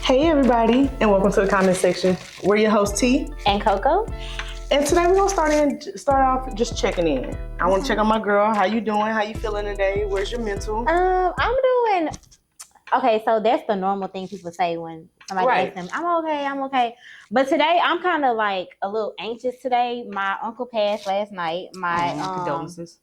Hey everybody, and welcome to the comment section. We're your host T and Coco. And today we're gonna start off just checking in. I want to check on my girl. How you doing? How you feeling today? Where's your mental? I'm doing okay. So that's the normal thing people say when somebody asks them, I'm okay. But today I'm kind of like a little anxious today. My uncle passed last night. My condolences.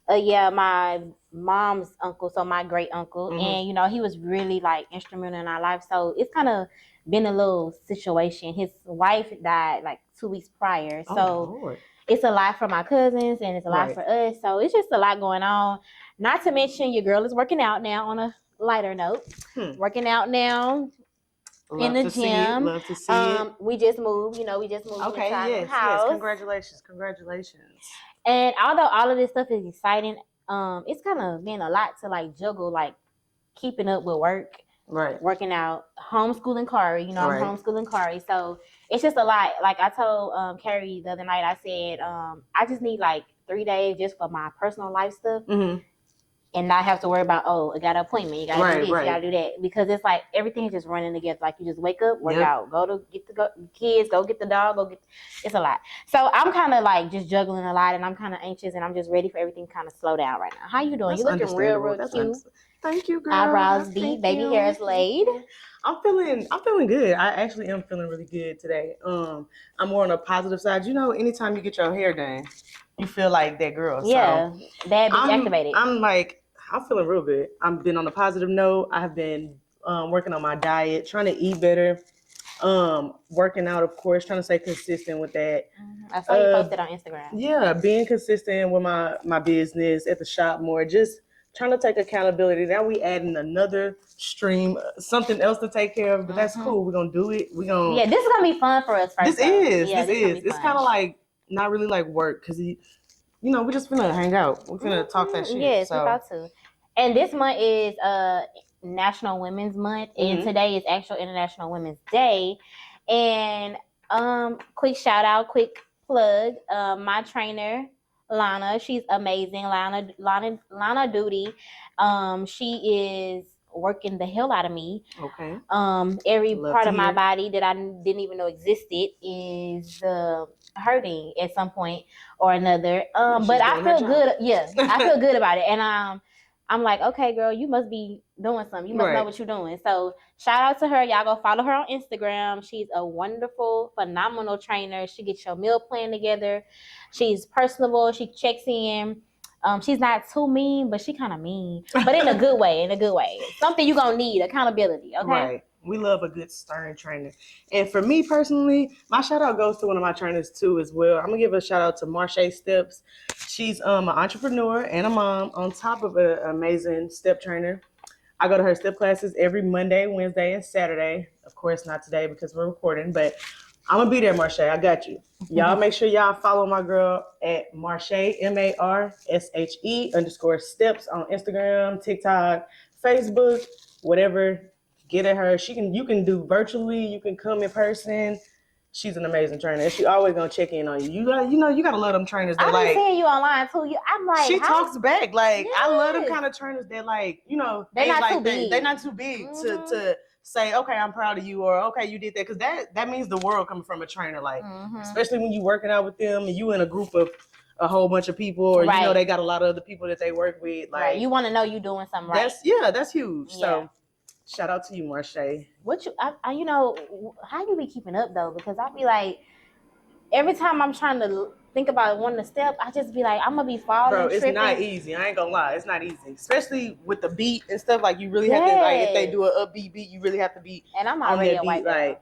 My mom's uncle, so my great uncle, Mm-hmm. and he was really like instrumental in our life. So it's kind of been a little situation. His wife died like 2 weeks prior, so Lord. It's a lot for my cousins and it's a lot for us. So it's just a lot going on. Not to mention your girl is working out now on a lighter note. Working out now. Love in the gym. Love to see it. We just moved. We just moved okay, into our yes, house. Yes, congratulations. And although all of this stuff is exciting, it's kind of been a lot to like juggle, like keeping up with work, working out, homeschooling Kari. I'm homeschooling Kari, so it's just a lot. Like I told Carrie the other night, I said I just need like 3 days just for my personal life stuff. And not have to worry about, I got an appointment, you gotta do this, you gotta do that. Because it's like everything is just running together. Like you just wake up, work out, go to get the kids, go get the dog, it's a lot. So I'm kind of like just juggling a lot and I'm kind of anxious and I'm just ready for everything to kind of slow down right now. How you doing? You looking real cute. Thank you, girl. Eyebrows deep, baby hair is laid. I'm feeling good. I actually am feeling really good today. I'm more on the positive side. Anytime you get your hair done, you feel like that girl. Yeah, so bad bitch activated. I'm feeling real good. I've been on a positive note. I have been working on my diet, trying to eat better. Working out, of course, trying to stay consistent with that. I saw you posted on Instagram. Yeah, being consistent with my business at the shop more, just trying to take accountability. Now we adding another stream, something else to take care of, but that's cool. We're gonna do it. Yeah, this is gonna be fun for us. This is. It's kind of like not really like work because we're just gonna hang out. We're gonna talk that shit. Yes, we're about to. And this month is National Women's Month, and today is actual International Women's Day. And quick shout out, quick plug. My trainer, Lana, she's amazing. Lana Duty. She is working the hell out of me. Okay. Every part of my body that I didn't even know existed is hurting at some point or another. But I feel good. Yeah, I feel good about it. And I'm like, okay, girl, you must be doing something. You must know what you're doing. So shout out to her. Y'all go follow her on Instagram. She's a wonderful, phenomenal trainer. She gets your meal plan together. She's personable. She checks in. She's not too mean, but she kind of mean, but in a good way. Something you're going to need, accountability, okay? Right. We love a good stern trainer. And for me personally, my shout out goes to one of my trainers too as well. I'm going to give a shout out to Marche Steps. She's an entrepreneur and a mom on top of an amazing step trainer. I go to her step classes every Monday, Wednesday, and Saturday. Of course, not today because we're recording, but I'm going to be there, Marche. I got you. Y'all make sure y'all follow my girl at Marche, MARSHE_steps on Instagram, TikTok, Facebook, whatever. Get at her. You can do virtually. You can come in person. She's an amazing trainer. She always gonna check in on you. You gotta love them trainers that I've been seeing you online too. I'm like, she talks back. Like I love them kind of trainers that they're not too big. They're not too big to say, okay, I'm proud of you, or okay, you did that, because that means the world coming from a trainer. Like especially when you working out with them and you in a group of a whole bunch of people, or they got a lot of other people that they work with. Like you want to know you doing something right. That's huge. Yeah. So shout out to you, Marche. What how you be keeping up though? Because I be like, every time I'm trying to think about wanting to step, I just be like, I'm gonna be falling. Bro, it's tripping. not easy. I ain't gonna lie, it's not easy, especially with the beat and stuff. Like you really have to, like, if they do an upbeat beat, you really have to be. And I'm already a white belt.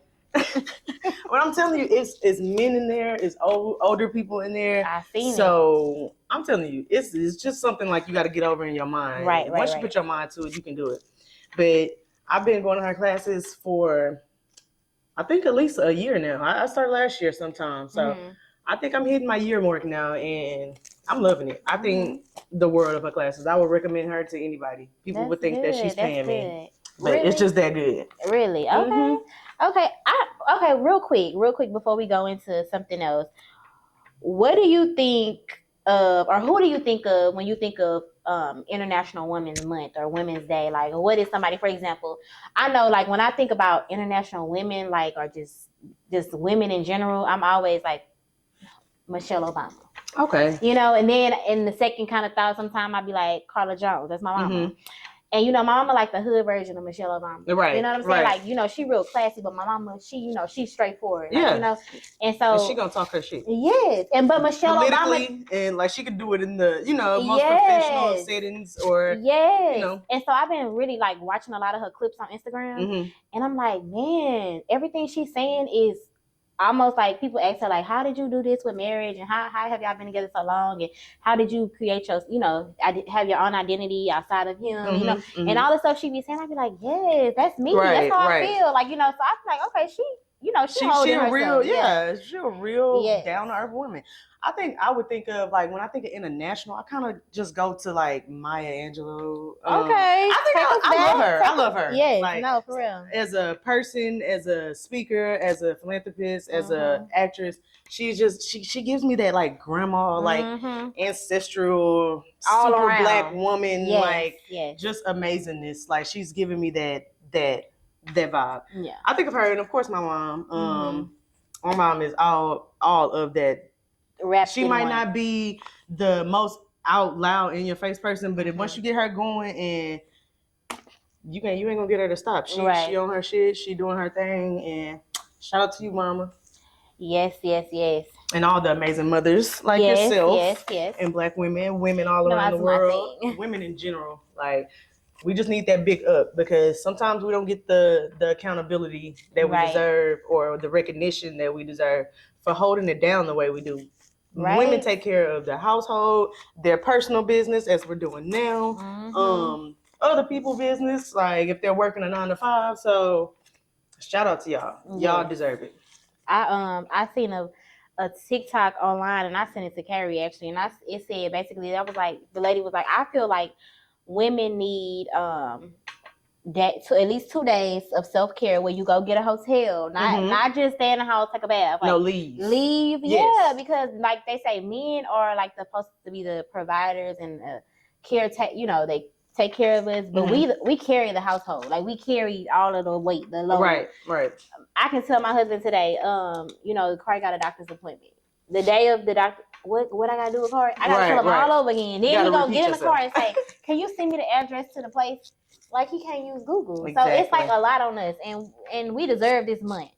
What I'm telling you, it's men in there, it's older people in there. I seen it. So I'm telling you, it's just something like you got to get over in your mind. Right. Once you put your mind to it, you can do it. But I've been going to her classes for, I think, at least a year now. I started last year sometime. So I think I'm hitting my year mark now, and I'm loving it. I think the world of her classes. I would recommend her to anybody. People would think that she's paying me. But it's just that good. Really? Okay. Okay. Okay, real quick before we go into something else. What do you think of, or who do you think of when you think of International Women's Month or Women's Day? Like, what is somebody, for example, I know like when I think about international women, like, or just women in general, I'm always like Michelle Obama. Okay. You know, and then in the second kind of thought, sometimes I'd be like Carla Jones. That's my mama. Mm-hmm. And, you know, my mama like the hood version of Michelle Obama. Right. You know what I'm saying? Right. Like, you know, she real classy, but my mama, she, you know, she's straightforward. Like, yeah. You know, and so. And she gonna talk her shit. Yes. But Michelle Obama. And like she could do it in the, you know, most professional settings or. Yes. You know. And so I've been really like watching a lot of her clips on Instagram. Mm-hmm. And I'm like, man, everything she's saying is almost like people ask her like, how did you do this with marriage, and how have y'all been together so long, and how did you create your, you know, have your own identity outside of him, mm-hmm, you know, mm-hmm. And all the stuff she be saying, I'd be like, yes, that's me, that's how I feel, like, you know, so I feel like, okay, she, you know, she a real, she's a real down to earth woman. I would think of like when I think of international, I kind of just go to like Maya Angelou. Okay, I love her. Yeah, like, no, for real. As a person, as a speaker, as a philanthropist, as a actress, she's just she gives me that like grandma, like ancestral, all super around. Black woman, just amazingness. Like she's giving me that vibe. Yeah, I think of her, and of course my mom. My mom is all of that. She might not be the most out loud in your face person, but if once you get her going, and you ain't gonna get her to stop. She on her shit, she doing her thing, and shout out to you, mama. Yes. And all the amazing mothers like yourself, and Black women all around the world, women in general. Like we just need that big up, because sometimes we don't get the accountability that we deserve, or the recognition that we deserve for holding it down the way we do. Right. Women take care of the household, their personal business, as we're doing now. Mm-hmm. Other people's business, like if they're working a 9 to 5. So, shout out to y'all. Y'all deserve it. I seen a TikTok online, and I sent it to Carrie actually, and it said basically, that was like, the lady was like, I feel like women need that to at least 2 days of self-care where you go get a hotel, not just stay in the house, take a bath. Like, leave. Yeah, because like they say, men are like supposed to be the providers and you know, they take care of us, but we carry the household. Like we carry all of the weight, the load. Right. I can tell my husband today, you know, Corey got a doctor's appointment. The day of the doctor, what I gotta do with Corey? I gotta tell him all over again. Then he gonna get in the car and say, can you send me the address to the place? Like he can't use Google. Exactly. So it's like a lot on us, and we deserve this month.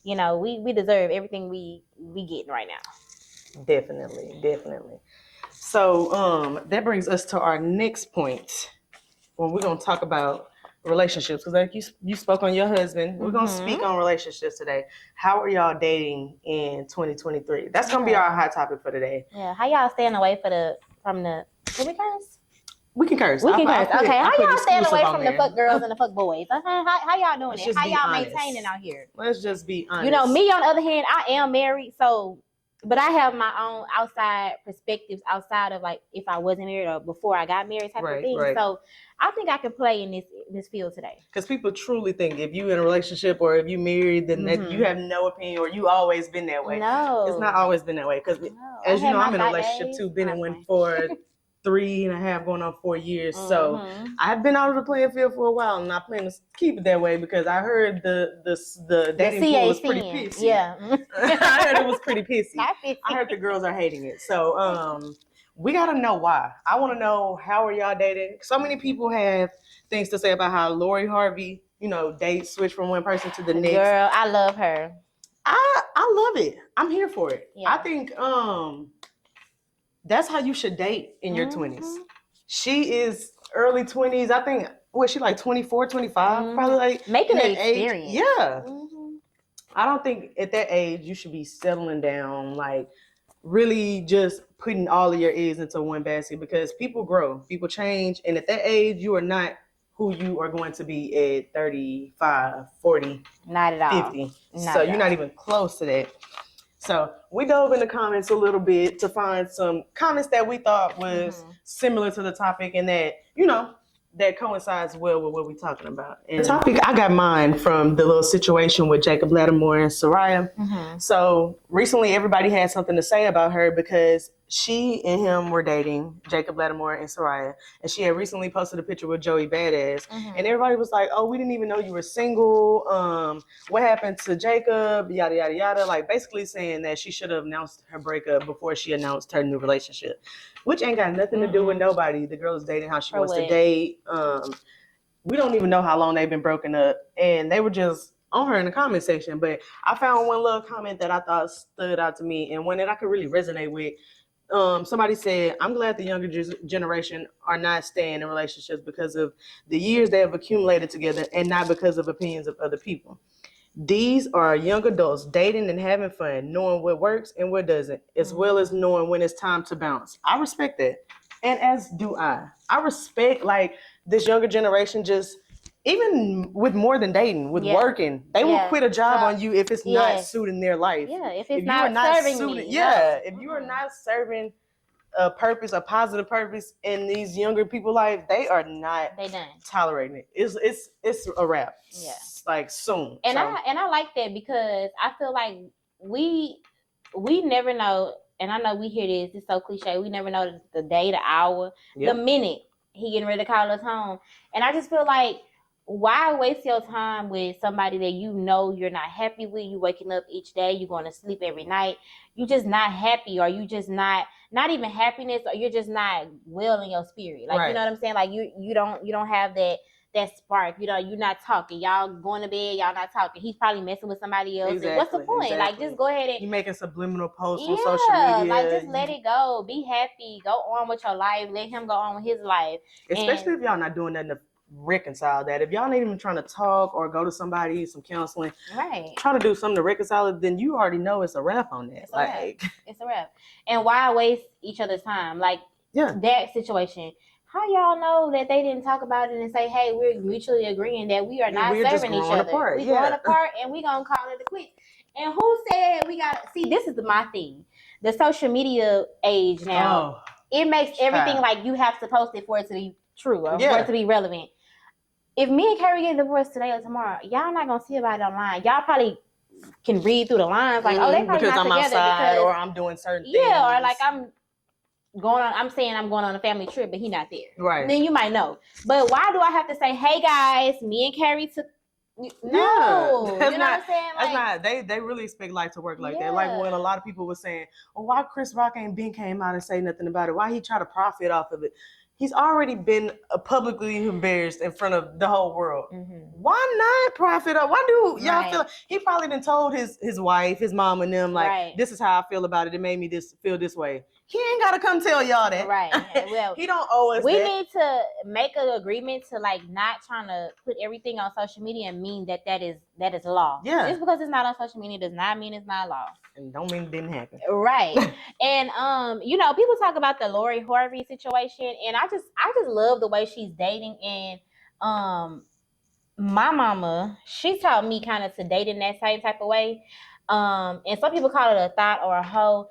You know, we deserve everything we getting right now. Definitely. So that brings us to our next point, when we're gonna talk about relationships, because like you spoke on your husband. We're gonna speak on relationships today. How are y'all dating in 2023? That's gonna be our hot topic for today. Yeah. How y'all staying away from the can we curse? We can curse. Okay. How y'all staying away from the fuck girls and the fuck boys? How y'all doing it? How y'all maintaining out here? Let's just be honest. You know, me on the other hand, I am married, so, but I have my own outside perspectives outside of like if I wasn't married or before I got married type of thing. Right. So I think I can play in this field today. Because people truly think if you in a relationship or if you married, then that you have no opinion, or you always been that way. No, it's not always been that way. Because as you know, I'm in a relationship too. Been in one for 3.5 going on 4 years. So I've been out of the playing field for a while, and I plan to keep it that way, because I heard the dating pool was pretty pissy. Yeah. I heard it was pretty pissy. I heard the girls are hating it. So we gotta know why. I want to know, how are y'all dating? So many people have things to say about how Lori Harvey, you know, dates switch from one person to the next. Girl, I love her. I love it. I'm here for it. Yeah. I think that's how you should date in your 20s. She is early 20s. I think, she like 24, 25? Probably like making an experience. Age. Yeah. I don't think at that age you should be settling down, like really just putting all of your eggs into one basket, because people grow, people change. And at that age, you are not who you are going to be at 35, 40, not at all. 50. You're not even close to that. So we dove in the comments a little bit to find some comments that we thought was similar to the topic, and that, you know, that coincides well with what we're talking about. And the topic, I got mine from the little situation with Jacob Lattimore and Soraya. So recently everybody had something to say about her, because she and him were dating, Jacob Lattimore and Soraya, and she had recently posted a picture with Joey Badass, and everybody was like, "Oh, we didn't even know you were single. What happened to Jacob? Yada yada yada." Like basically saying that she should have announced her breakup before she announced her new relationship, which ain't got nothing to do with nobody. The girl is dating how she wants to date. We don't even know how long they've been broken up, and they were just on her in the comment section. But I found one little comment that I thought stood out to me, and one that I could really resonate with. Somebody said, "I'm glad the younger generation are not staying in relationships because of the years they have accumulated together and not because of opinions of other people. These are young adults dating and having fun, knowing what works and what doesn't, as well as knowing when it's time to bounce." I respect that. And as do I. I respect like this younger generation just even with more than dating, with working, they will quit a job on you if it's not suiting their life. Yeah, if it's not serving me. If you are not serving a purpose, a positive purpose in these younger people's life, they are not tolerating it. It's a wrap. Yeah. Like soon. And I like that because I feel like we never know, and I know we hear this, it's so cliche, we never know the day, the hour, the minute he getting ready to call us home. And I just feel like, why waste your time with somebody that you know you're not happy with? You waking up each day, you going to sleep every night, you just not happy, or you just not even happiness, or you're just not well in your spirit. Like, you know what I'm saying? Like you don't have that spark, you know, you're not talking, y'all going to bed, y'all not talking, he's probably messing with somebody else. Exactly, and what's the point? Like, just go ahead and you making subliminal posts on social media. Like, just let it go, be happy, go on with your life, let him go on with his life. Especially if y'all not doing nothing to reconcile that. If y'all ain't even trying to talk or go to somebody, some counseling, try to do something to reconcile it, then you already know it's a wrap on that. It's a wrap. And why waste each other's time? Like, that situation, how y'all know that they didn't talk about it and say, hey, we're mutually agreeing that we are not serving each other. We're going apart and we're going to call it a quit. And who said we got to see? This is my thing. The social media age now, it makes everything like you have to post it for it to be true or for it to be relevant. If me and Carrie get divorced today or tomorrow, y'all not going to see about it online. Y'all probably can read through the lines like, oh, they probably because not I'm together outside, or I'm doing certain things. Yeah, or like I'm saying I'm going on a family trip, but he not there. Right. And then you might know. But why do I have to say, hey guys, me and Carrie took? No, you know what I'm saying? Like, that's not. They really expect life to work like that. Like when a lot of people were saying, "Well, why Chris Rock ain't been came out and say nothing about it? Why he try to profit off of it?" He's already been publicly embarrassed in front of the whole world. Why not profit up? Why do y'all feel like he probably done told his wife, his mom, and them like, this is how I feel about it. It made me feel this way. He ain't gotta come tell y'all that. Right. Well, he don't owe us we that. need to make an agreement to like not trying to put everything on social media and mean that is law. Yeah. Just because it's not on social media does not mean it's not law. And don't mean it didn't happen. Right. And you know, people talk about the Lori Harvey situation, and I just love the way she's dating. And my mama, she taught me kind of to date in that same type of way. And some people call it a thought or a hoe.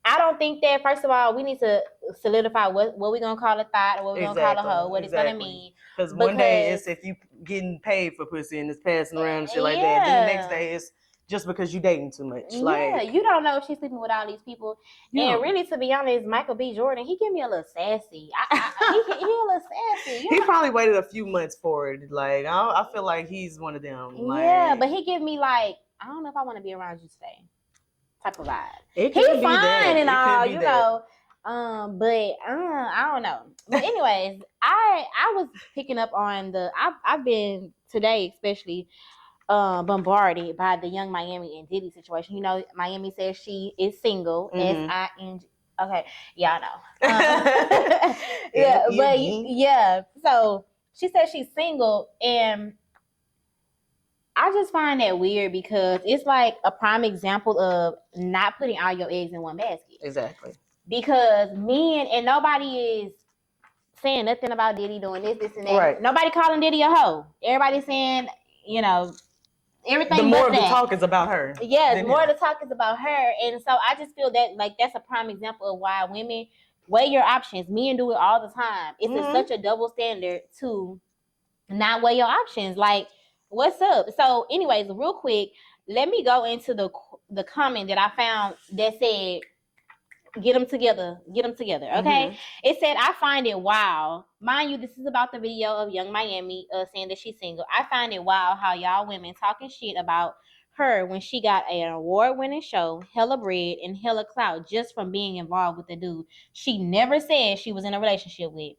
I don't think that, first of all, we need to solidify what we're going to call a thought or what we're going to call a hoe, what it's going to mean. Because one day it's if you getting paid for pussy and it's passing around and shit like that. Then the next day it's just because you dating too much. Like, you don't know if she's sleeping with all these people. And really, to be honest, Michael B. Jordan, he give me a little sassy. He a little sassy. He probably waited a few months for it. Like, I feel like he's one of them. Like, yeah, but he give me like, I don't know if I want to be around you today type of vibe. He's fine and all, you know. But I don't know. But anyways, I was picking up on I've been today especially bombarded by the Young Miami and Diddy situation. You know, Miami says she is single. S-I-N-G. Okay, y'all know. Yeah, but yeah. So she says she's single, and I just find that weird because it's like a prime example of not putting all your eggs in one basket. Exactly. Because men, and nobody is saying nothing about Diddy doing this, and that. Right. Nobody calling Diddy a hoe. Everybody's saying, you know, everything. The more of the talk is about her. Yeah, the more of the talk is about her. And so I just feel that like that's a prime example of why women weigh your options. Men do it all the time. It's such a double standard to not weigh your options. Like, what's up? So anyways, real quick, let me go into the comment that I found that said, Get them together. Okay. It said, I find it wild. Mind you, this is about the video of Young Miami saying that she's single. I find it wild how y'all women talking shit about her when she got an award-winning show, hella bread, and hella clout just from being involved with the dude she never said she was in a relationship with.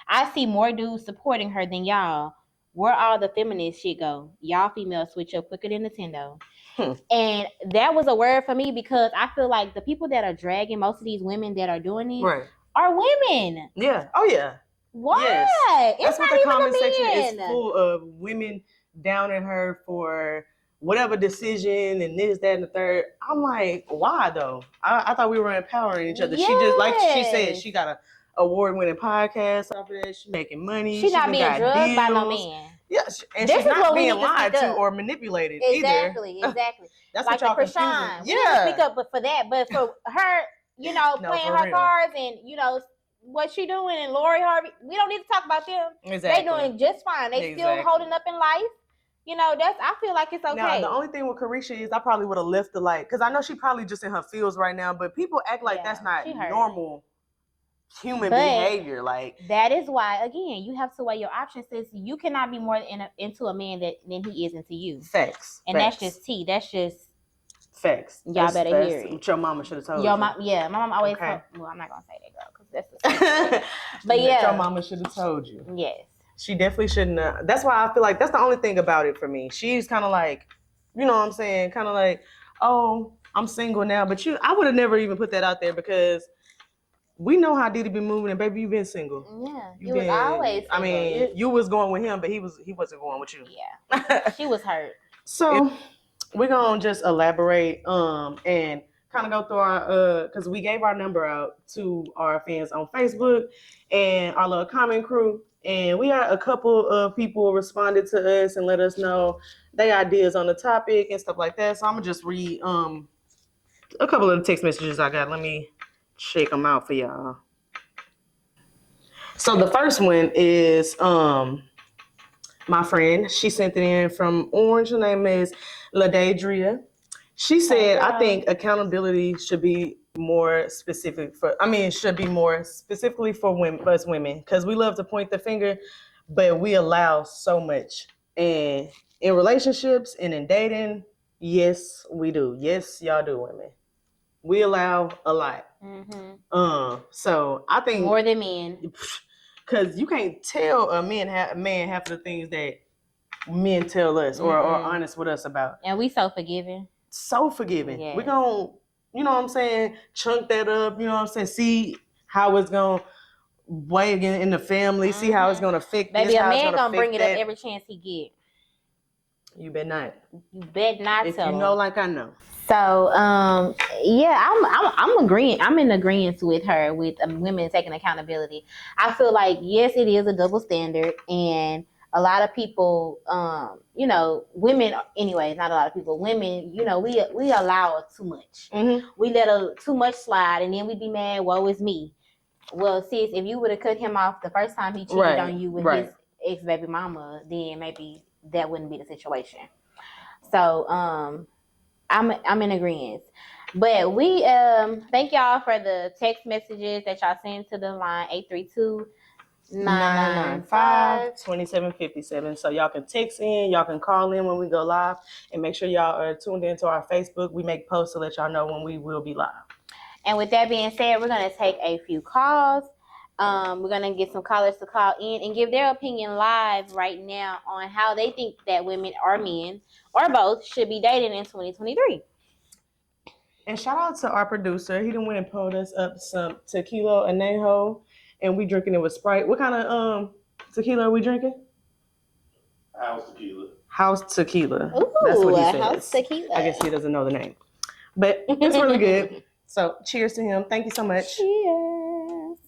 I see more dudes supporting her than y'all. Where all the feminist shit go? Y'all females switch up quicker than Nintendo. And that was a word for me because I feel like the people that are dragging most of these women that are doing this are women. Yeah. Oh yeah. Why? Yes. It's That's what the comment section is full of, women downing her for whatever decision and this, that, and the third. I'm like, why though? I thought we were empowering each other. Yes. She just, like she said, she got a award-winning podcast off of that. She's making money. She's not being drugged by no man. Yes, and this she's not being lied to or manipulated exactly, either. Exactly. That's like what y'all Krishan. We need to speak up for that, but for her, playing her cards and what she doing, and Lori Harvey, we don't need to talk about them. Exactly. They doing just fine. They still holding up in life. I feel like it's okay. Now, the only thing with Carisha is I probably would have left the because I know she probably just in her feels right now, but people act like that's not normal human behavior. Like, that is why, again, you have to weigh your options. Since you cannot be more into a man than he is into you. Facts. And that's just tea. That's just facts. Y'all better hear it. What your mama should have told you. My mom always told. Well, I'm not gonna say that, girl, because that's the but your mama should have told you. Yes. She definitely shouldn't have. That's why I feel like that's the only thing about it for me. She's kind of like, you know what I'm saying? Kind of like, oh, I'm single now. But I would have never even put that out there because we know how Diddy been moving, and baby, you been single. Yeah, you was always single. I mean, you was going with him, but he wasn't going with you. Yeah, she was hurt. So we're gonna just elaborate and kind of go through our because we gave our number out to our fans on Facebook and our little comment crew, and we had a couple of people responded to us and let us know their ideas on the topic and stuff like that. So I'm gonna just read a couple of the text messages I got. Let me check them out for y'all. So the first one is my friend. She sent it in from Orange. Her name is LaDadria. She said, I think accountability should be more specific should be more specifically for us women, because we love to point the finger, but we allow so much. And in relationships and in dating, yes, we do. Yes, y'all do, women. We allow a lot. Mm-hmm. So I think more than men, because you can't tell a man half of the things that men tell us or are honest with us about. And we so forgiving. Yes. We're gonna, you know what I'm saying, chunk that up. You know what I'm saying. See how it's gonna weigh again in the family. See how it's gonna affect. Baby, a man gonna bring it up every chance he get. You bet not. You bet not. If you know, like I know. So, I'm agreeing. I'm in agreement with her with women taking accountability. I feel like, yes, it is a double standard, and a lot of people, women, anyways, not a lot of people, women, we allow too much. Mm-hmm. We let too much slide, and then we be mad, woe is me. Well, sis, if you would have cut him off the first time he cheated on you with his ex-baby mama, then maybe that wouldn't be the situation. So, I'm in agreement. But we thank y'all for the text messages that y'all send to the line 832-995-2757. So y'all can text in, y'all can call in when we go live, and make sure y'all are tuned into our Facebook. We make posts to let y'all know when we will be live. And with that being said, we're going to take a few calls. We're going to get some callers to call in and give their opinion live right now on how they think that women or men or both should be dating in 2023. And shout out to our producer. He done went and pulled us up some tequila anejo, and we drinking it with Sprite. What kind of tequila are we drinking? House tequila. Ooh, that's what he says. House tequila. I guess he doesn't know the name, but it's really good. So cheers to him. Thank you so much. Cheers.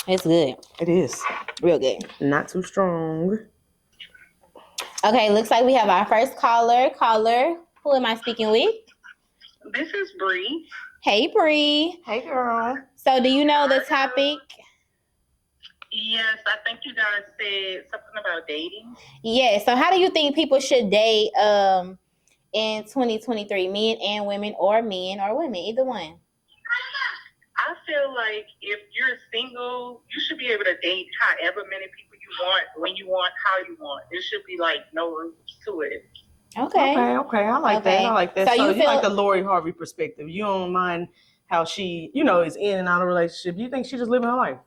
It's good. It is. Real good. Not too strong. Okay, looks like we have our first caller. Who am I speaking with? This is Bree. Hey, Bree. Hey, girl. So do you know the topic? Yes, I think you guys said something about dating. Yeah, so how do you think people should date in 2023? Men and women, or men or women, either one. I feel like if you're single, you should be able to date however many people you want, when you want, how you want. There should be like no rules to it. Okay. I like that. I like that. So you feel like the Lori Harvey perspective. You don't mind how she, is in and out of a relationship. You think she's just living her life.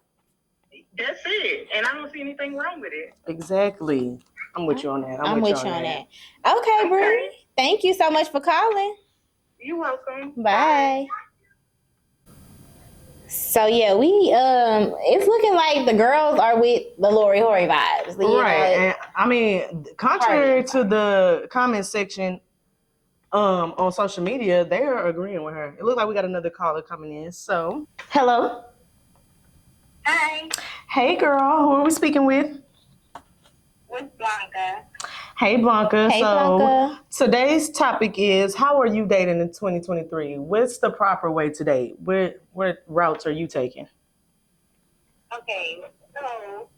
That's it. And I don't see anything wrong with it. Exactly. I'm with you on that. I'm with you on that. Okay, Bree. Thank you so much for calling. You're welcome. Bye. So yeah, we it's looking like the girls are with the Lori Harvey vibes. Right. And I mean, contrary to the comment section on social media, they are agreeing with her. It looks like we got another caller coming in. So hello. Hi. Hey girl, who are we speaking with? With Blanca. Hey Blanca. Hey Blanca. Today's topic is, how are you dating in 2023? What's the proper way to date? What routes are you taking? Okay, so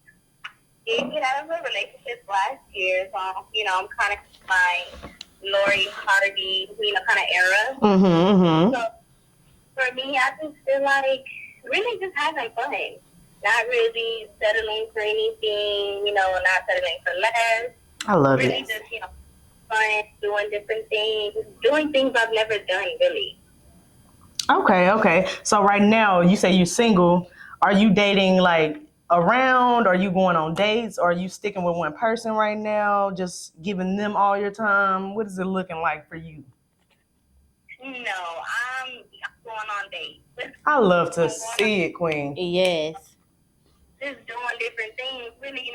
did get out of a relationship last year, so I'm kind of my Lori Harvey, kind of era. So for me, I just feel like really just having fun, not really settling for anything, not settling for less. I love really it. Really just fun, doing different things, doing things I've never done, really. Okay. So right now, you say you're single. Are you dating like around? Are you going on dates? Or are you sticking with one person right now? Just giving them all your time? What is it looking like for you? No, I'm going on dates. I love to see it, Queen. Yes. Just doing different things, really,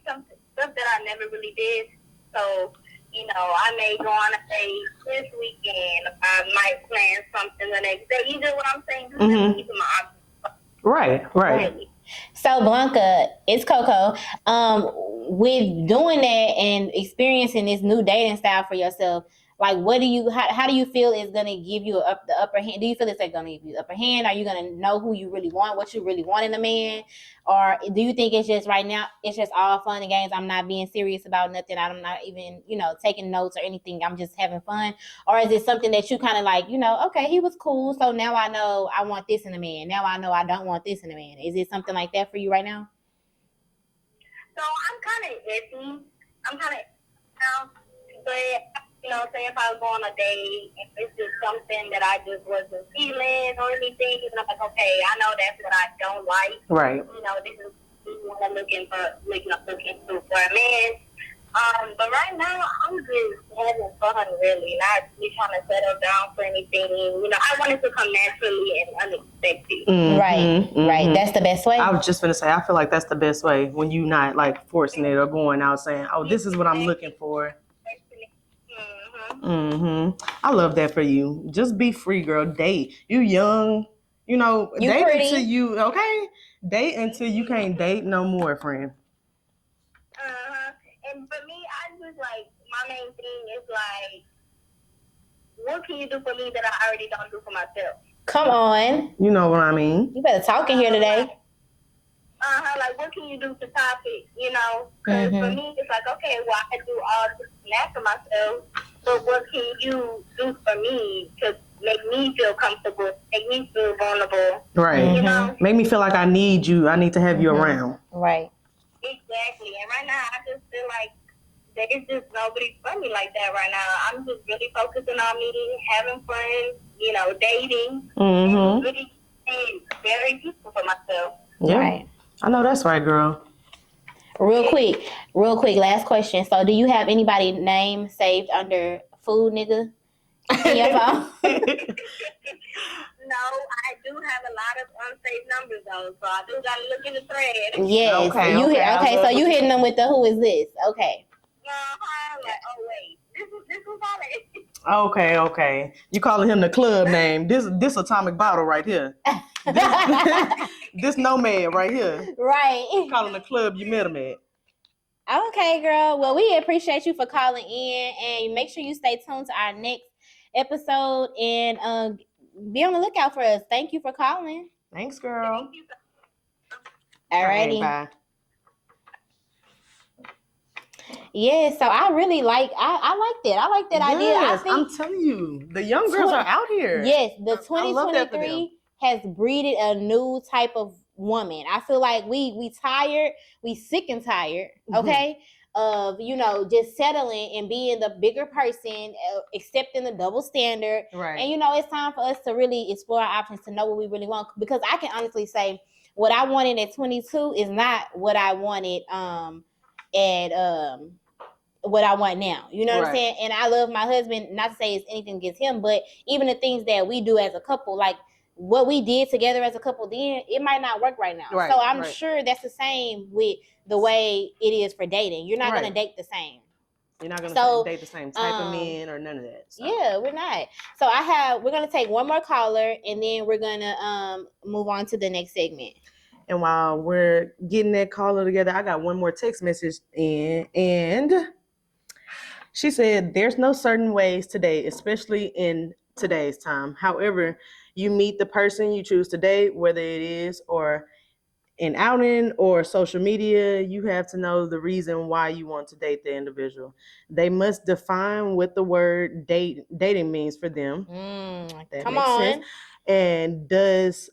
stuff that I never really did. So, I may go on a date this weekend. I might plan something the next day. You know what I'm saying? Just keeping my options. Right. Really. So Blanca, it's Coco. With doing that and experiencing this new dating style for yourself, like, how do you feel is going to give you the upper hand? Do you feel it's going to give you the upper hand? Are you going to know who you really want, what you really want in a man? Or do you think it's just right now, it's just all fun and games? I'm not being serious about nothing. I'm not even, taking notes or anything. I'm just having fun. Or is it something that you kind of like, okay, he was cool, so now I know I want this in a man. Now I know I don't want this in a man. Is it something like that for you right now? So I'm kind of iffy. But say if I was going on a date, if it's just something that I just wasn't feeling or anything, I'm like, okay, I know that's what I don't like. Right. This is what I'm looking for a man. But right now, I'm just having fun, really, not really trying to settle down for anything. I want it to come naturally and unexpected. Right. That's the best way. I was just going to say, I feel like that's the best way, when you not like forcing it or going out saying, oh, this is what I'm looking for. I love that for you. Just be free, girl. Date. You young. You date pretty. Until you, okay? Date until you can't date no more, friend. And for me, I just like, my main thing is like, what can you do for me that I already don't do for myself? Come on. You know what I mean? You better talk in here today. Like, what can you do to top it? Because for me, it's like, okay, well, I can do all this for myself, but what can you do for me to make me feel comfortable, make me feel vulnerable? Right. Make me feel like I need you. I need to have you around. Right. Exactly. And right now, I just feel like there's just nobody for me like that right now. I'm just really focusing on me, having fun, dating, and really being very useful for myself. Yeah. Right. I know that's right, girl. Real quick, last question. So, do you have anybody's name saved under food nigga in your phone? No, I do have a lot of unsaved numbers though, so I do gotta look in the thread. Yes. Okay. So you hitting them with the who is this? Okay. Like, oh wait, this was all it. Okay. You calling him the club name? This atomic bottle right here. This nomad right here. Right. Calling the club you met him at. Okay, girl. Well, we appreciate you for calling in, and make sure you stay tuned to our next episode and be on the lookout for us. Thank you for calling. Thanks, girl. Thank you. Alrighty. Bye. Yeah, so I really like that. I like that idea. I think I'm telling you, the young girls are out here. Yes, the 2023 has breeded a new type of woman. I feel like we tired, we sick and tired, okay, of just settling and being the bigger person, accepting the double standard. Right. And it's time for us to really explore our options to know what we really want. Because I can honestly say, what I wanted at 22 is not what I wanted at what I want now. You know what I'm saying? And I love my husband, not to say it's anything against him, but even the things that we do as a couple, like what we did together as a couple then, it might not work right now. So I'm sure that's the same with the way it is for dating. You're not going to date the same. You're not going to date the same type of men or none of that. So. Yeah, we're not. So we're going to take one more caller and then we're going to move on to the next segment. And while we're getting that caller together, I got one more text message in, and she said, there's no certain ways today, especially in today's time. However, you meet the person you choose to date, whether it is or an outing or social media, you have to know the reason why you want to date the individual. They must define what the word dating means for them. That come makes on. sense. And does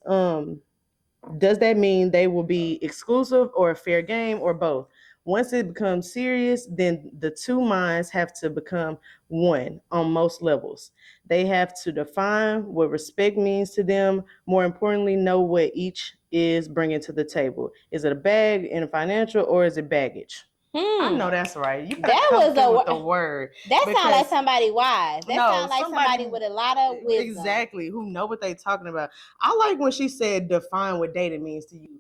that mean they will be exclusive or a fair game or both? Once it becomes serious, then the two minds have to become one on most levels. They have to define what respect means to them. More importantly, know what each is bringing to the table. Is it a bag in financial or is it baggage? I know that's right. You gotta come with the word. That sounds like somebody wise. That sounds like somebody with a lot of wisdom. Exactly. Who know what they talking about. I like when she said define what dating means to you.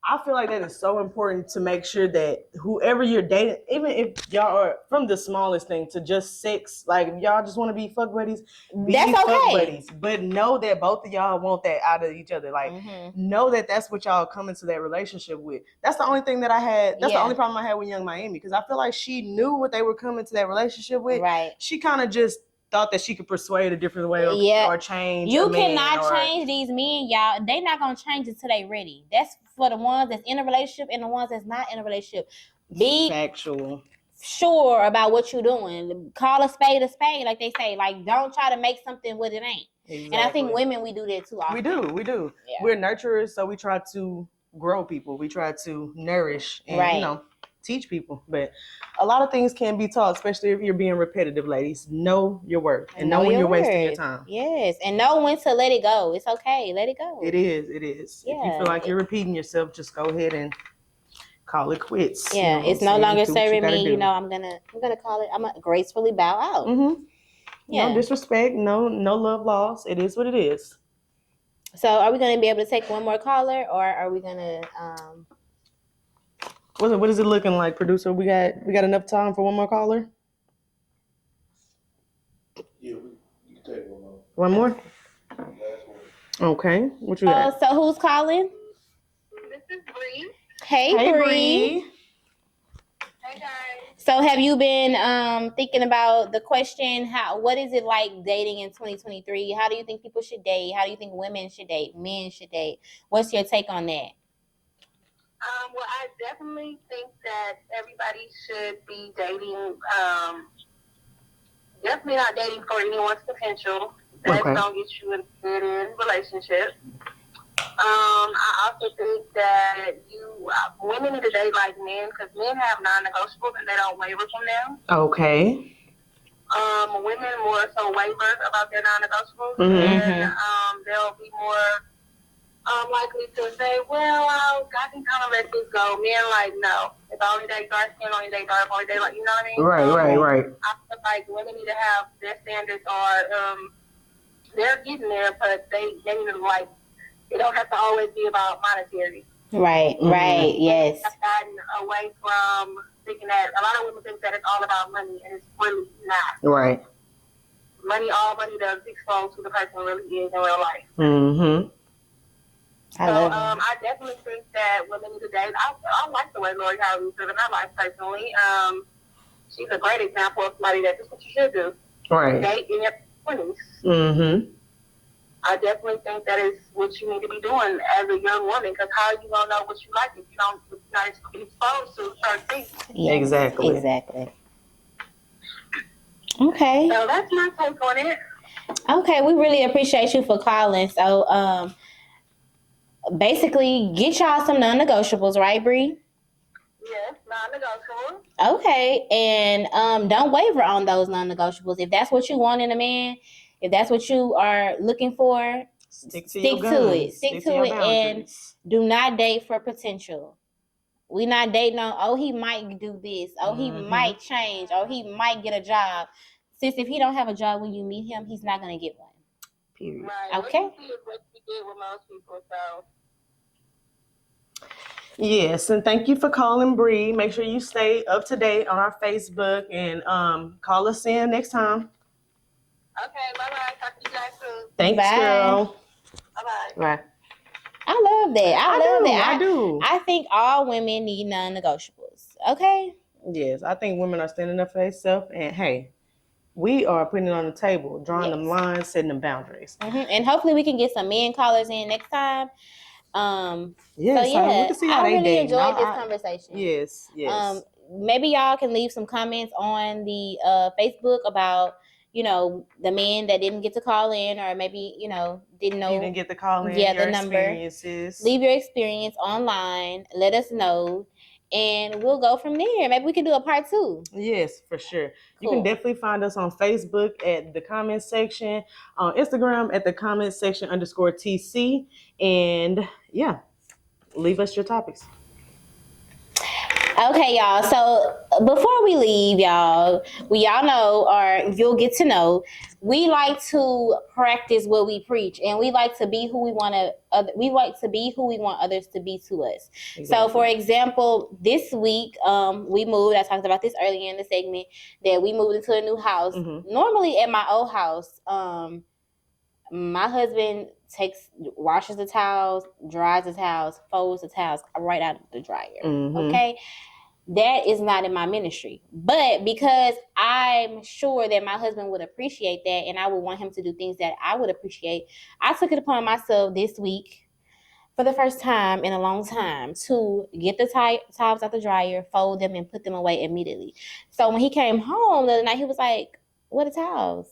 I feel like that is so important to make sure that whoever you're dating, even if y'all are from the smallest thing to just sex, like if y'all just want to be fuck buddies, that's okay. Fuck buddies. But know that both of y'all want that out of each other. Like know that that's what y'all come into that relationship with. That's the only thing that I had. That's the only problem I had with Young Miami, because I feel like she knew what they were coming to that relationship with. Right. She kind of just thought that she could persuade a different way or change. You cannot change these men, y'all. They not gonna change until they ready. That's for the ones that's in a relationship and the ones that's not in a relationship. Be factual. Sure about what you're doing. Call a spade, like they say. Like, don't try to make something what it ain't. Exactly. And I think women, we do that too often. We do. Yeah. We're nurturers, so we try to grow people. We try to nourish and teach people. But a lot of things can be taught, especially if you're being repetitive, ladies. Know your worth and know when you're wasting your time. Yes, and know when to let it go. It's okay. Let it go. It is. Yeah. If you feel like you're repeating yourself, just go ahead and call it quits. Yeah, it's no longer serving me. I'm gonna call it. I'm gonna gracefully bow out. Yeah. No disrespect. No love lost. It is what it is. So, are we gonna be able to take one more caller, or are we gonna? What is it looking like, producer? We got enough time for one more caller? Yeah, we can take one more. One more? Okay. What you got? So who's calling? This is Bree. Hey Bree. Hey guys. So have you been thinking about the question, what is it like dating in 2023? How do you think people should date? How do you think women should date? Men should date? What's your take on that? Well, I definitely think that everybody should be dating. Definitely not dating for anyone's potential. That's gonna get you in a good relationship. I also think that women need to date like men, because men have non-negotiables and they don't waver from them. Okay. Women more so waver about their non-negotiables, and they'll be more likely to say, well, I can kind of let this go. Men like, no. If I only date dark skin, only date dark, only date like, you know what I mean? Right. I feel like women need to have their standards are, they're getting there, but they need to like, it don't have to always be about monetary. Right, yes. I've gotten away from thinking that, a lot of women think that it's all about money, and it's really not. Right. All money does expose who the person really is in real life. I definitely think that women need to date. I like the way Lori Harvey is living her life personally. She's a great example of somebody that this is what you should do. Right. Date in your 20s. I definitely think that is what you need to be doing as a young woman, because how are you going to know what you like if you're not exposed to certain things? Yeah, exactly. Okay. So that's my take on it. Okay, we really appreciate you for calling. So, basically, get y'all some non-negotiables, right, Bree? Yes, non-negotiable. Okay, and don't waver on those non-negotiables. If that's what you want in a man, if that's what you are looking for, Stick to it. Stick to it, and do not date for potential. We not dating on, oh, he might do this, oh, he might change, oh, he might get a job. Since if he don't have a job when you meet him, he's not gonna get one. Period. Right. Okay. What you see is what you get with most people, so. Yes, and thank you for calling, Bree. Make sure you stay up to date on our Facebook and call us in next time. Okay, bye-bye. Talk to you guys soon. Thanks, Bye. girl. Bye-bye. Bye. I love that. I do. I think all women need non-negotiables. Okay. Yes, I think women are standing up for themselves, and hey, we are putting it on the table, drawing them lines, setting them boundaries. And hopefully we can get some men callers in next time. Yes, so yeah, we can see how I they really date. enjoyed this conversation. Yes. Maybe y'all can leave some comments on the Facebook about, the men that didn't get to call in, or maybe, didn't know. You didn't get the call in. Yeah, your the number. Experiences. Leave your experience online. Let us know. And we'll go from there. Maybe we can do a part 2. Yes, for sure. Cool. You can definitely find us on Facebook at the comment section, on Instagram at the comment section _TC. And yeah, leave us your topics. Okay, y'all. So before we leave, y'all know, or you'll get to know, we like to practice what we preach, and we like to be who we want to. We like to be who we want others to be to us. Exactly. So, for example, this week, we moved. I talked about this earlier in the segment that we moved into a new house. Normally, at my old house, my husband washes the towels, dries the towels, folds the towels right out of the dryer. Okay. That is not in my ministry. But because I'm sure that my husband would appreciate that, and I would want him to do things that I would appreciate, I took it upon myself this week, for the first time in a long time, to get the towels out the dryer, fold them, and put them away immediately. So when he came home the other night, he was like, "What are the towels?"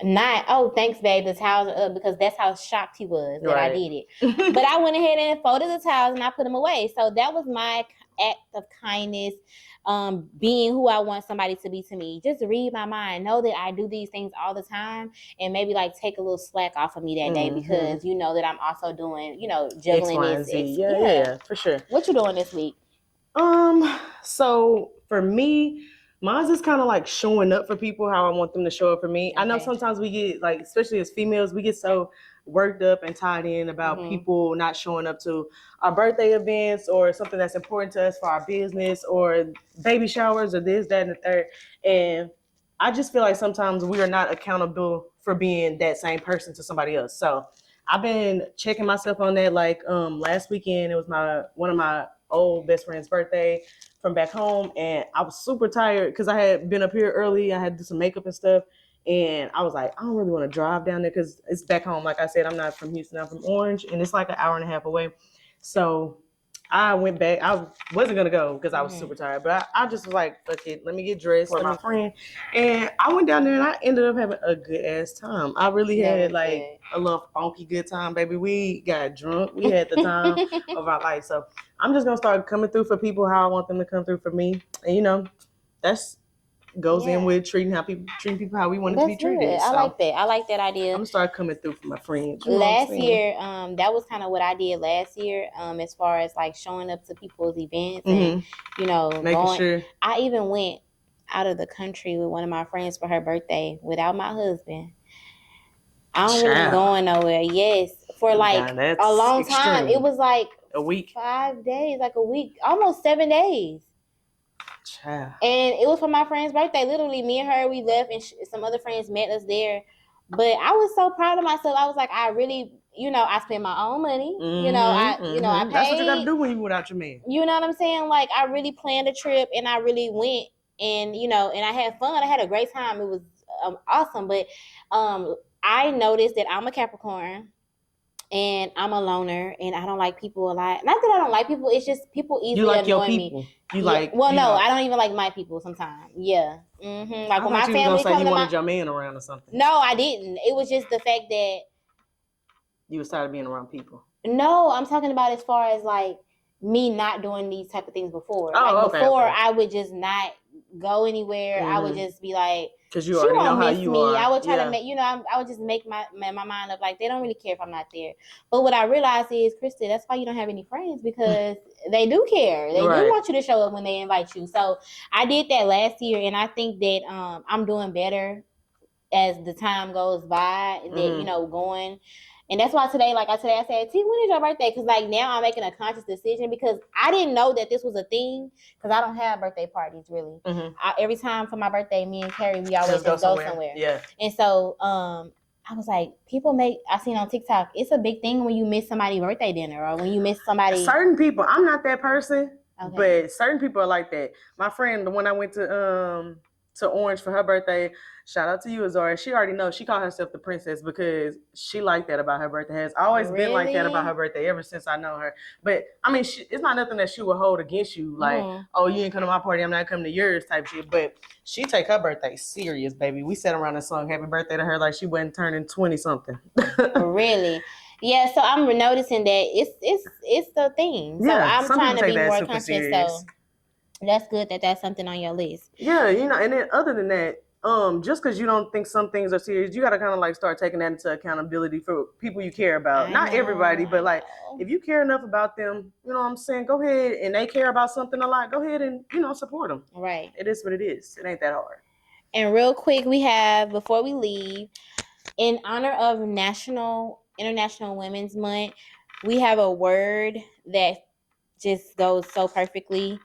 Not, "Oh, thanks, babe, the towels are up," because that's how shocked he was that I did it. But I went ahead and folded the towels and I put them away. So that was my act of kindness, being who I want somebody to be to me. Just read my mind. Know that I do these things all the time, and maybe take a little slack off of me that day, because you know that I'm also doing, juggling X, Y, this. yeah, for sure. What you doing this week? So for me, mine's is kind of showing up for people how I want them to show up for me. Okay. I know sometimes we get especially as females, we get so worked up and tied in about people not showing up to our birthday events or something that's important to us for our business or baby showers or this, that, and the third. And I just feel like sometimes we are not accountable for being that same person to somebody else. So I've been checking myself on that. Last weekend, it was one of my old best friend's birthday from back home, and I was super tired because I had been up here early. I had to do some makeup and stuff, and I was like, I don't really want to drive down there because it's back home. Like I said, I'm not from Houston, I'm from Orange, and it's like an hour and a half away. So I went back. I wasn't gonna go because I was super tired, but I just was like, fuck it, let me get dressed with my friend. And I went down there and I ended up having a good ass time. I really had a little funky good time, baby. We got drunk. We had the time of our life. So I'm just gonna start coming through for people how I want them to come through for me. And that's goes in with treating people how we want to be treated. I like that. I like that idea. I'm gonna start coming through for my friends. Last year, that was kind of what I did last year. As far as showing up to people's events and making sure. I even went out of the country with one of my friends for her birthday without my husband. I don't really going nowhere. Yes, for a long time. It was a week, 5 days, a week, almost 7 days. Child. And it was for my friend's birthday. Literally, me and her, we left, and some other friends met us there. But I was so proud of myself. I was like, I really, I spent my own money. I paid. That's what you gotta do when you without your man. You know what I'm saying? I really planned a trip, and I really went, and and I had fun. I had a great time. It was awesome. But I noticed that I'm a Capricorn. And I'm a loner, and I don't like people a lot. Not that I don't like people; it's just people easily you like annoy your people. me. You yeah. like? Well, you no, know. I don't even like my people sometimes. Yeah, like when my you family was gonna say come you to wanted your man around or something. No, I didn't. It was just the fact that you was tired of being around people. No, I'm talking about as far as like me not doing these type of things before. Oh, like okay, before, okay. I would just not go anywhere. I would just be like, because you already know how you are. I would try to make, I would just make my mind up like they don't really care if I'm not there. But what I realized is, Krista, that's why you don't have any friends, because they do care. They do want you to show up when they invite you. So I did that last year, and I think that I'm doing better as the time goes by. That going. And that's why today I said, T, when is your birthday? Because now I'm making a conscious decision, because I didn't know that this was a thing, because I don't have birthday parties really. Every time for my birthday, me and Carrie, we always just go somewhere. Yeah. And so I was like, I seen on TikTok, it's a big thing when you miss somebody's birthday dinner, or when you miss somebody. Certain people, I'm not that person, but certain people are like that. My friend, the one I went to Orange for her birthday, shout out to you, Azora. She already knows. She called herself the princess because she liked that about her birthday. Has always been like that about her birthday ever since I know her. But I mean, it's not nothing that she would hold against you, like, oh, you ain't come to my party, I'm not coming to yours type shit. But she take her birthday serious, baby. We sat around and sung happy birthday to her like she wasn't turning 20 something. Really? Yeah, so I'm noticing that it's the thing. So I'm trying to be more conscious. So that's good that that's something on your list. Yeah, and then other than that, just because you don't think some things are serious, you got to kind of start taking that into accountability for people you care about. Not everybody, but if you care enough about them, you know what I'm saying, go ahead, and they care about something a lot, go ahead and, support them. Right. It is what it is. It ain't that hard. And real quick, we have, before we leave, in honor of International Women's Month, we have a word that just goes so perfectly.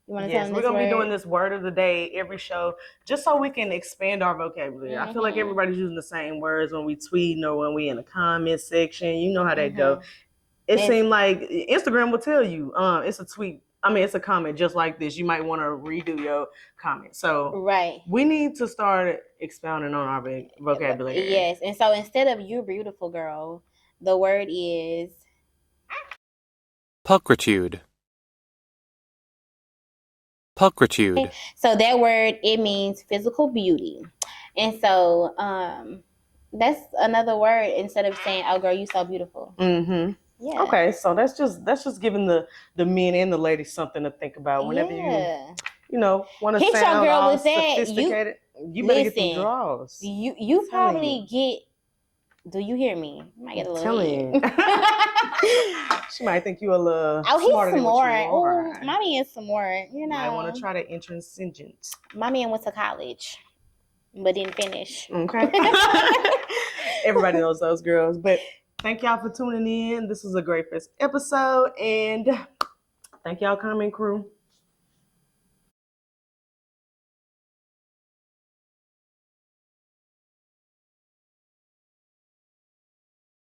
You want to tell them this word? We're going to be doing this word of the day every show, just so we can expand our vocabulary. I feel like everybody's using the same words when we tweet or when we in the comment section. You know how that go. It seemed like Instagram will tell you, it's a tweet. I mean, it's a comment just like this. You might want to redo your comment. So we need to start expounding on our vocabulary. Yes. And so instead of "you beautiful girl," the word is pulchritude. Pulchritude. So that word, it means physical beauty. And so that's another word instead of saying, "Oh girl, you so beautiful." Yeah. Okay, so that's just giving the men and the ladies something to think about whenever you want to sound your girl all with sophisticated. You better get some draws. You probably get. Do you hear me? You might get a little. She might think you a little. Oh, he's smart. Oh, mommy is smart. You know. I want to try the entrance ingent. Mommy went to college, but didn't finish. Okay. Everybody knows those girls, but. Thank y'all for tuning in. This was a great first episode, and thank y'all, Comment Crew.